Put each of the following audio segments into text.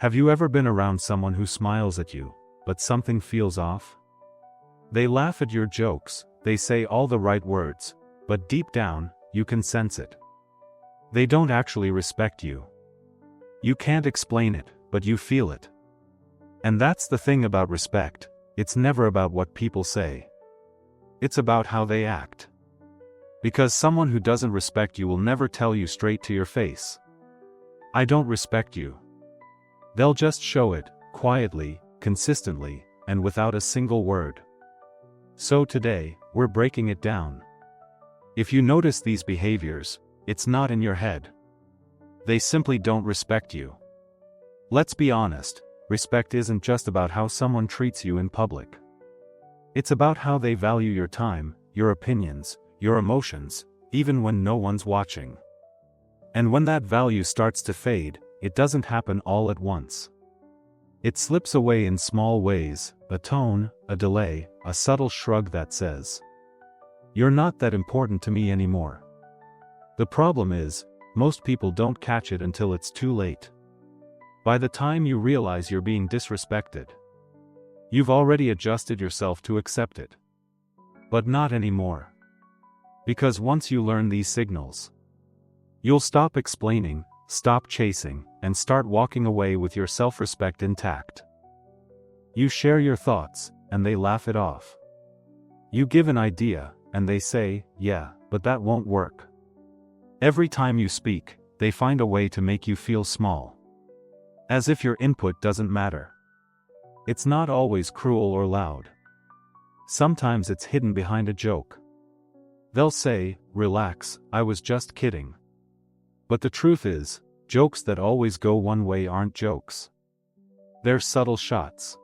Have you ever been around someone who smiles at you, but something feels off? They laugh at your jokes, they say all the right words, but deep down, you can sense it. They don't actually respect you. You can't explain it, but you feel it. And that's the thing about respect, it's never about what people say. It's about how they act. Because someone who doesn't respect you will never tell you straight to your face, "I don't respect you." They'll just show it, quietly, consistently, and without a single word. So today, we're breaking it down. If you notice these behaviors, it's not in your head. They simply don't respect you. Let's be honest, respect isn't just about how someone treats you in public. It's about how they value your time, your opinions, your emotions, even when no one's watching. And when that value starts to fade, it doesn't happen all at once. It slips away in small ways, a tone, a delay, a subtle shrug that says, "You're not that important to me anymore." The problem is, most people don't catch it until it's too late. By the time you realize you're being disrespected, you've already adjusted yourself to accept it. But not anymore. Because once you learn these signals, you'll stop explaining, stop chasing, and start walking away with your self-respect intact. You share your thoughts, and they laugh it off. You give an idea, and they say, "Yeah, but that won't work." Every time you speak, they find a way to make you feel small. As if your input doesn't matter. It's not always cruel or loud. Sometimes it's hidden behind a joke. They'll say, "Relax, I was just kidding." But the truth is, jokes that always go one way aren't jokes. They're subtle shots.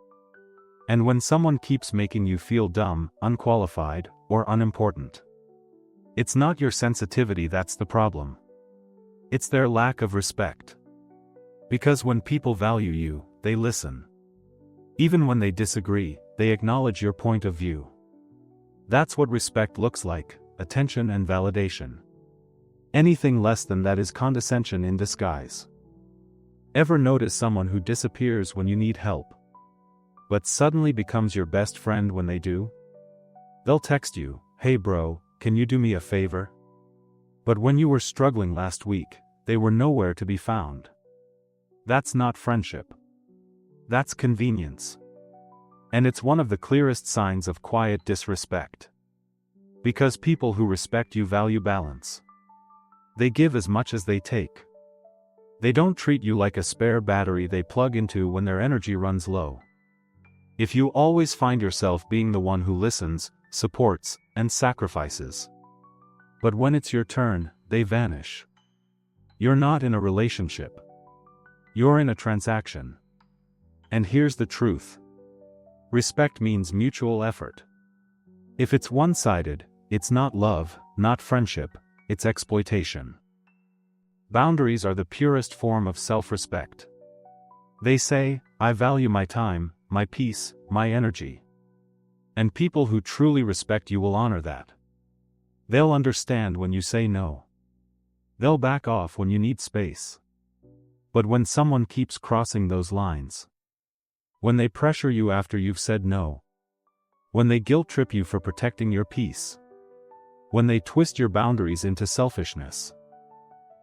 And when someone keeps making you feel dumb, unqualified, or unimportant, it's not your sensitivity that's the problem. It's their lack of respect. Because when people value you, they listen. Even when they disagree, they acknowledge your point of view. That's what respect looks like, attention and validation. Anything less than that is condescension in disguise. Ever notice someone who disappears when you need help, but suddenly becomes your best friend when they do? They'll text you, "Hey bro, can you do me a favor?" But when you were struggling last week, they were nowhere to be found. That's not friendship. That's convenience. And it's one of the clearest signs of quiet disrespect. Because people who respect you value balance. They give as much as they take. They don't treat you like a spare battery they plug into when their energy runs low. If you always find yourself being the one who listens, supports, and sacrifices, but when it's your turn, they vanish. You're not in a relationship. You're in a transaction. And here's the truth. Respect means mutual effort. If it's one-sided, it's not love, not friendship, it's exploitation. Boundaries are the purest form of self-respect. They say, "I value my time, my peace, my energy." And people who truly respect you will honor that. They'll understand when you say no. They'll back off when you need space. But when someone keeps crossing those lines, when they pressure you after you've said no, when they guilt-trip you for protecting your peace, when they twist your boundaries into selfishness,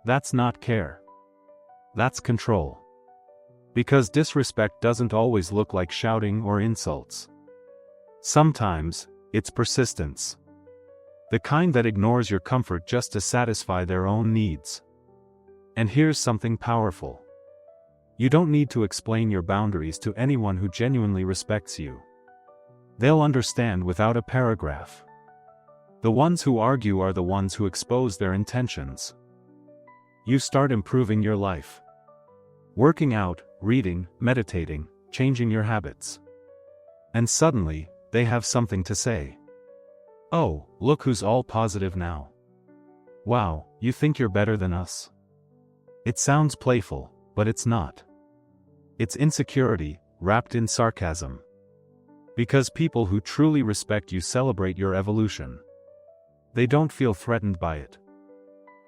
that's not care. That's control. Because disrespect doesn't always look like shouting or insults. Sometimes, it's persistence. The kind that ignores your comfort just to satisfy their own needs. And here's something powerful. You don't need to explain your boundaries to anyone who genuinely respects you. They'll understand without a paragraph. The ones who argue are the ones who expose their intentions. You start improving your life. Working out, reading, meditating, changing your habits. And suddenly, they have something to say. "Oh, look who's all positive now. Wow, you think you're better than us?" It sounds playful, but it's not. It's insecurity, wrapped in sarcasm. Because people who truly respect you celebrate your evolution. They don't feel threatened by it.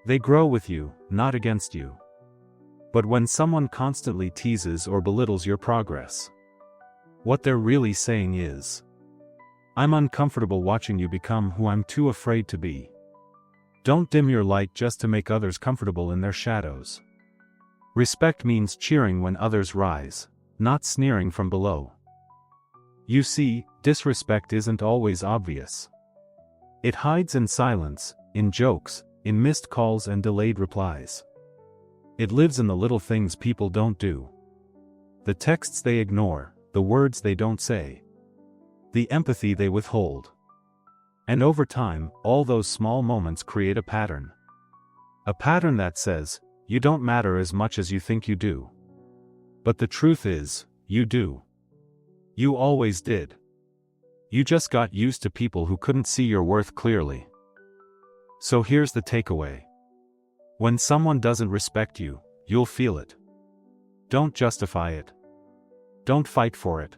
They grow with you, not against you. But when someone constantly teases or belittles your progress, what they're really saying is, "I'm uncomfortable watching you become who I'm too afraid to be." Don't dim your light just to make others comfortable in their shadows. Respect means cheering when others rise, not sneering from below. You see, disrespect isn't always obvious. It hides in silence, in jokes, in missed calls and delayed replies. It lives in the little things people don't do. The texts they ignore, the words they don't say, the empathy they withhold. And over time, all those small moments create a pattern. A pattern that says, you don't matter as much as you think you do. But the truth is, you do. You always did. You just got used to people who couldn't see your worth clearly. So here's the takeaway. When someone doesn't respect you, you'll feel it. Don't justify it. Don't fight for it.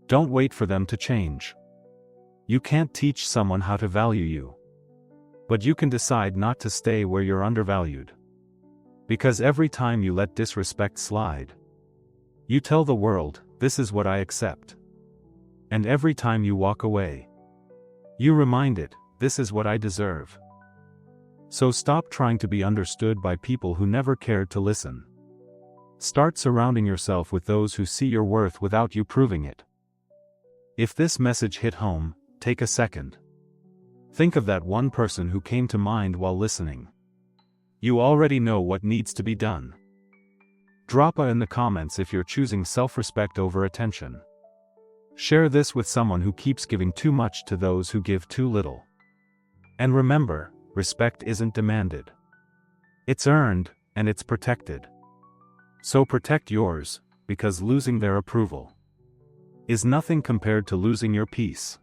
Don't wait for them to change. You can't teach someone how to value you. But you can decide not to stay where you're undervalued. Because every time you let disrespect slide, you tell the world, "This is what I accept." And every time you walk away, you remind it, "This is what I deserve." So stop trying to be understood by people who never cared to listen. Start surrounding yourself with those who see your worth without you proving it. If this message hit home, take a second. Think of that one person who came to mind while listening. You already know what needs to be done. Drop a in the comments if you're choosing self-respect over attention. Share this with someone who keeps giving too much to those who give too little. And remember, respect isn't demanded. It's earned, and it's protected. So protect yours, because losing their approval is nothing compared to losing your peace.